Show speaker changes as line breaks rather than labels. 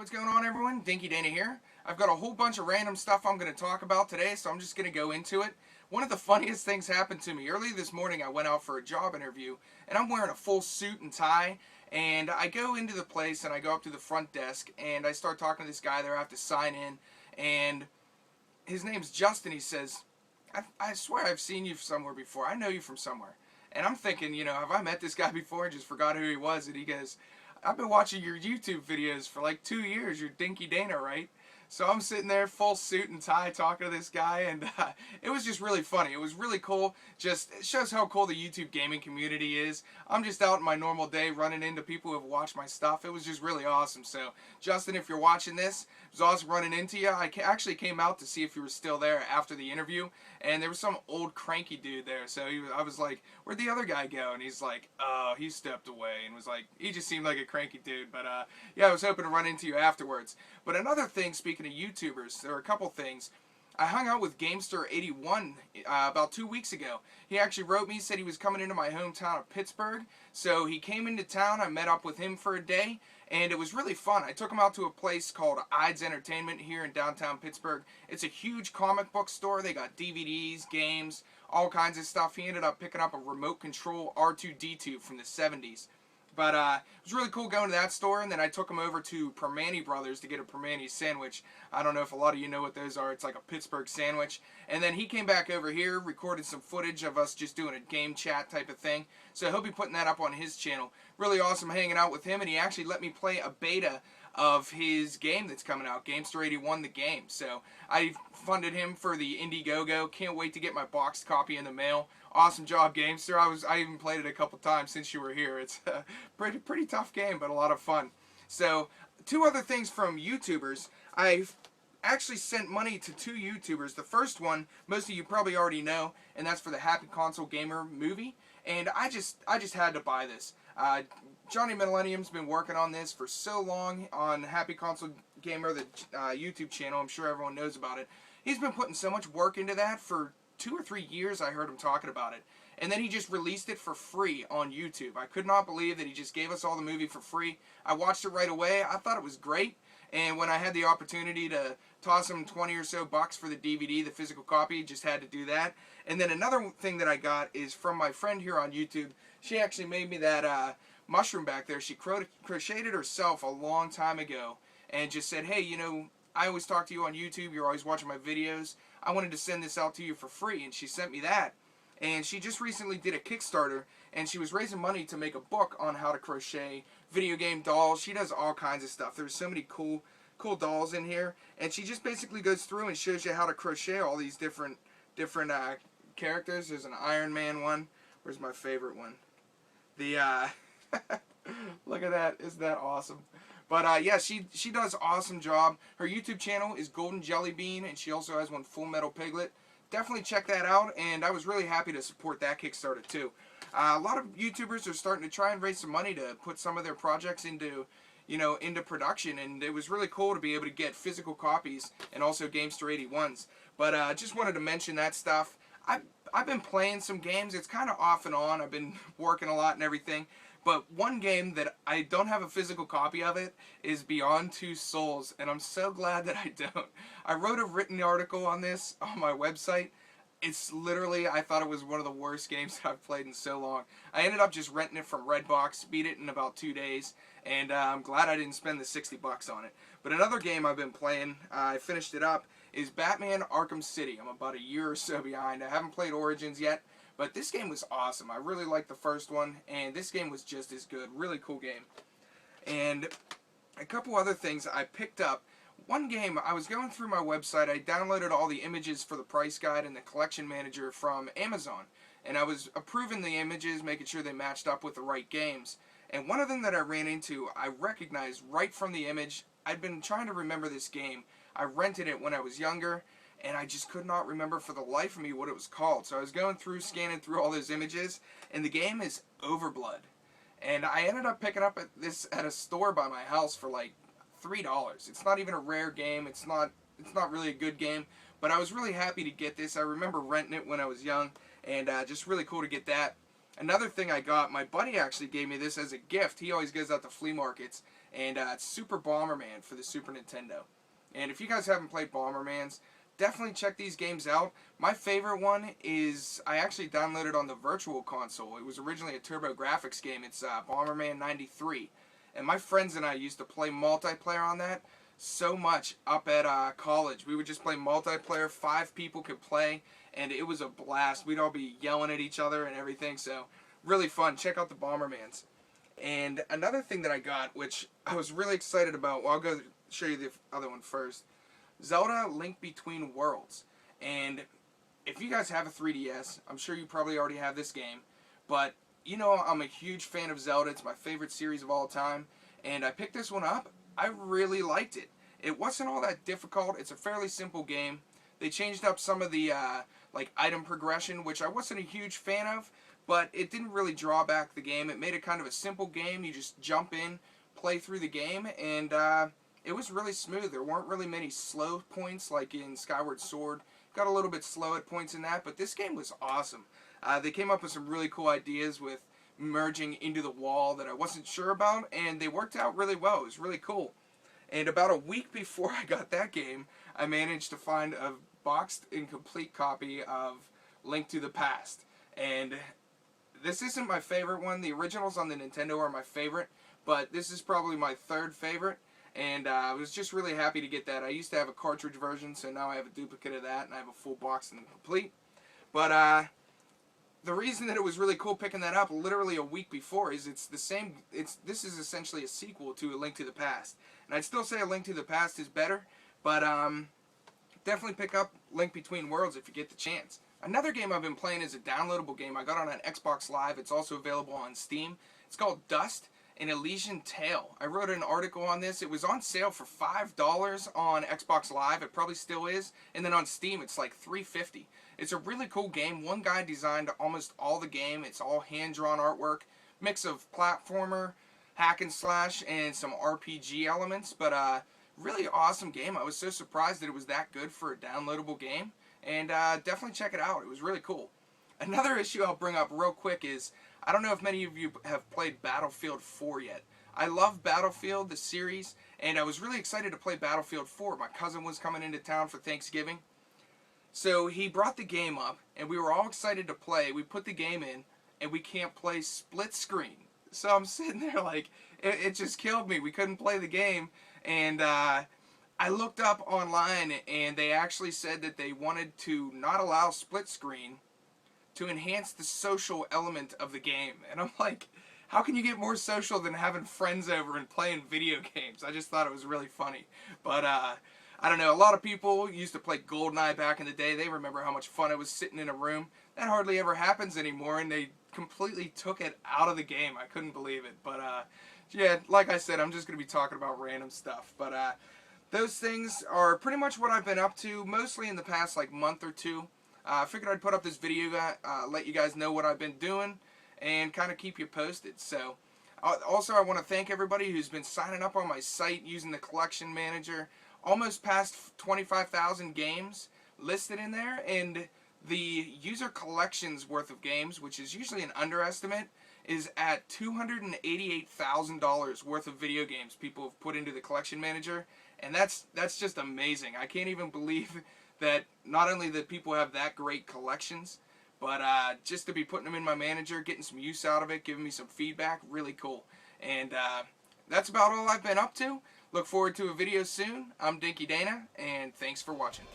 what's going on, everyone? Dinky Dana here. I've got a whole bunch of random stuff I'm going to talk about today, so I'm just going to go into it. One of the funniest things happened to me. Early this morning, I went out for a job interview, and I'm wearing a full suit and tie, and I go into the place, and I go up to the front desk, and I start talking to this guy there. I have to sign in, and his name's Justin. He says, I swear I've seen you somewhere before. I know you from somewhere. And I'm thinking, have I met this guy before and just forgot who he was? And he goes, I've been watching your YouTube videos for like 2 years. You're Dinky Dana, right? So I'm sitting there, full suit and tie, talking to this guy, and it was just really funny. It was really cool. Just it shows how cool the YouTube gaming community is. I'm just out in my normal day running into people who have watched my stuff. It was just really awesome. So, Justin, if you're watching this, it was awesome running into you. I actually came out to see if you were still there after the interview, and there was some old cranky dude there. So I was like, where'd the other guy go? And he's like, oh, he stepped away, and was like, he just seemed like a cranky dude. But yeah, I was hoping to run into you afterwards. But another thing, speaking of YouTubers, there are a couple things. I hung out with Gamester81 about 2 weeks ago. He actually wrote me, said he was coming into my hometown of Pittsburgh. So he came into town, I met up with him for a day, and it was really fun. I took him out to a place called Ides Entertainment here in downtown Pittsburgh. It's a huge comic book store. They got DVDs, games, all kinds of stuff. He ended up picking up a remote control R2-D2 from the 70s. But it was really cool going to that store, and then I took him over to Permani Brothers to get a Permani sandwich. I don't know if a lot of you know what those are. It's like a Pittsburgh sandwich. And then he came back over here, recorded some footage of us just doing a game chat type of thing. So he'll be putting that up on his channel. Really awesome hanging out with him, and he actually let me play a beta of his game that's coming out, Gamester81 the game. So I funded him for the Indiegogo. Can't wait to get my boxed copy in the mail. Awesome job, Gamester. I even played it a couple times since you were here. It's a pretty tough game, but a lot of fun. So, two other things from YouTubers. I've actually sent money to 2 YouTubers. The first one, most of you probably already know, and that's for the HappyConsoleGamer movie. And I just had to buy this. Johnny Millennium's been working on this for so long on HappyConsoleGamer, the YouTube channel. I'm sure everyone knows about it. He's been putting so much work into that for 2 or 3 years. I heard him talking about it. And then he just released it for free on YouTube. I could not believe that he just gave us all the movie for free. I watched it right away. I thought it was great. And when I had the opportunity to toss him 20 or so bucks for the DVD, the physical copy, just had to do that. And then another thing that I got is from my friend here on YouTube. She actually made me that mushroom back there. She crocheted herself a long time ago and just said, hey, I always talk to you on YouTube. You're always watching my videos. I wanted to send this out to you for free, and she sent me that. And she just recently did a Kickstarter, and she was raising money to make a book on how to crochet video game dolls. She does all kinds of stuff. There's so many cool dolls in here, and she just basically goes through and shows you how to crochet all these different characters. There's an Iron Man one. Where's my favorite one? The look at that! Isn't that awesome? But yeah, she does an awesome job. Her YouTube channel is GoldenJellyBean, and she also has one, Full Metal Piglet. Definitely check that out, and I was really happy to support that Kickstarter too. A lot of YouTubers are starting to try and raise some money to put some of their projects into production, and it was really cool to be able to get physical copies and also Gamester81s. But I just wanted to mention that stuff. I've been playing some games. It's kind of off and on. I've been working a lot and everything. But one game that I don't have a physical copy of it is Beyond Two Souls, and I'm so glad that I don't. I wrote a written article on this on my website. It's literally, I thought it was one of the worst games that I've played in so long. I ended up just renting it from Redbox, beat it in about 2 days, and I'm glad I didn't spend the 60 bucks on it. But another game I've been playing, I finished it up, is Batman Arkham City. I'm about a year or so behind. I haven't played Origins yet. But this game was awesome. I really liked the first one, and this game was just as good. Really cool game. And a couple other things I picked up. One game, I was going through my website. I downloaded all the images for the price guide and the collection manager from Amazon. And I was approving the images, making sure they matched up with the right games. And one of them that I ran into, I recognized right from the image. I'd been trying to remember this game. I rented it when I was younger, and I just could not remember for the life of me what it was called. So I was going through, scanning through all those images, and the game is Overblood. And I ended up picking up this at a store by my house for like $3. It's not even a rare game. It's not really a good game, but I was really happy to get this. I remember renting it when I was young, and just really cool to get that. Another thing I got, my buddy actually gave me this as a gift. He always goes out to flea markets, and it's Super Bomberman for the Super Nintendo. And if you guys haven't played Bombermans, definitely check these games out. My favorite one is, I actually downloaded on the Virtual Console. It was originally a TurboGrafx game. It's Bomberman 93. And my friends and I used to play multiplayer on that so much up at college. We would just play multiplayer, 5 people could play, and it was a blast. We'd all be yelling at each other and everything, so really fun. Check out the Bombermans. And another thing that I got, which I was really excited about, well, I'll go show you the other one first. Zelda Link Between Worlds. And if you guys have a 3DS, I'm sure you probably already have this game, but you know I'm a huge fan of Zelda. It's my favorite series of all time, and I picked this one up. I really liked it. It wasn't all that difficult. It's a fairly simple game. They changed up some of the like item progression, which I wasn't a huge fan of, but it didn't really draw back the game. It made it kind of a simple game. You just jump in, play through the game, and it was really smooth. There weren't really many slow points like in Skyward Sword. Got a little bit slow at points in that, but this game was awesome. They came up with some really cool ideas with merging into the wall that I wasn't sure about, and they worked out really well. It was really cool. And about a week before I got that game, I managed to find a boxed incomplete copy of Link to the Past. And this isn't my favorite one. The originals on the Nintendo are my favorite, but this is probably my 3rd favorite. And I was just really happy to get that. I used to have a cartridge version, so now I have a duplicate of that, and I have a full box and complete. But the reason that it was really cool picking that up literally a week before is it's the same. This is essentially a sequel to A Link to the Past, and I'd still say A Link to the Past is better, but definitely pick up Link Between Worlds if you get the chance. Another game I've been playing is a downloadable game. I got on an Xbox Live. It's also available on Steam. It's called Dust: An Elysian Tale. I wrote an article on this. It was on sale for $5 on Xbox Live. It probably still is. And then on Steam, it's like $3.50. It's a really cool game. One guy designed almost all the game. It's all hand-drawn artwork. Mix of platformer, hack and slash, and some RPG elements. But really awesome game. I was so surprised that it was that good for a downloadable game. And definitely check it out. It was really cool. Another issue I'll bring up real quick is, I don't know if many of you have played Battlefield 4 yet. I love Battlefield, the series, and I was really excited to play Battlefield 4. My cousin was coming into town for Thanksgiving, so he brought the game up, and we were all excited to play. We put the game in, and we can't play split screen. So I'm sitting there like, it just killed me. We couldn't play the game, and I looked up online, and they actually said that they wanted to not allow split screen to enhance the social element of the game. And I'm like, how can you get more social than having friends over and playing video games? I just thought it was really funny. But I don't know, a lot of people used to play GoldenEye back in the day. They remember how much fun it was sitting in a room. That hardly ever happens anymore, and they completely took it out of the game. I couldn't believe it. But yeah, like I said, I'm just going to be talking about random stuff. But those things are pretty much what I've been up to, mostly in the past like month or two. I figured I'd put up this video, let you guys know what I've been doing, and kind of keep you posted. So, also I want to thank everybody who's been signing up on my site using the collection manager. Almost past 25,000 games listed in there, and the user collections worth of games, which is usually an underestimate, is at $288,000 worth of video games people have put into the collection manager, and that's just amazing. I can't even believe that not only that people have that great collections, but just to be putting them in my manager, getting some use out of it, giving me some feedback, really cool. And that's about all I've been up to. Look forward to a video soon. I'm Dinky Dana, and thanks for watching.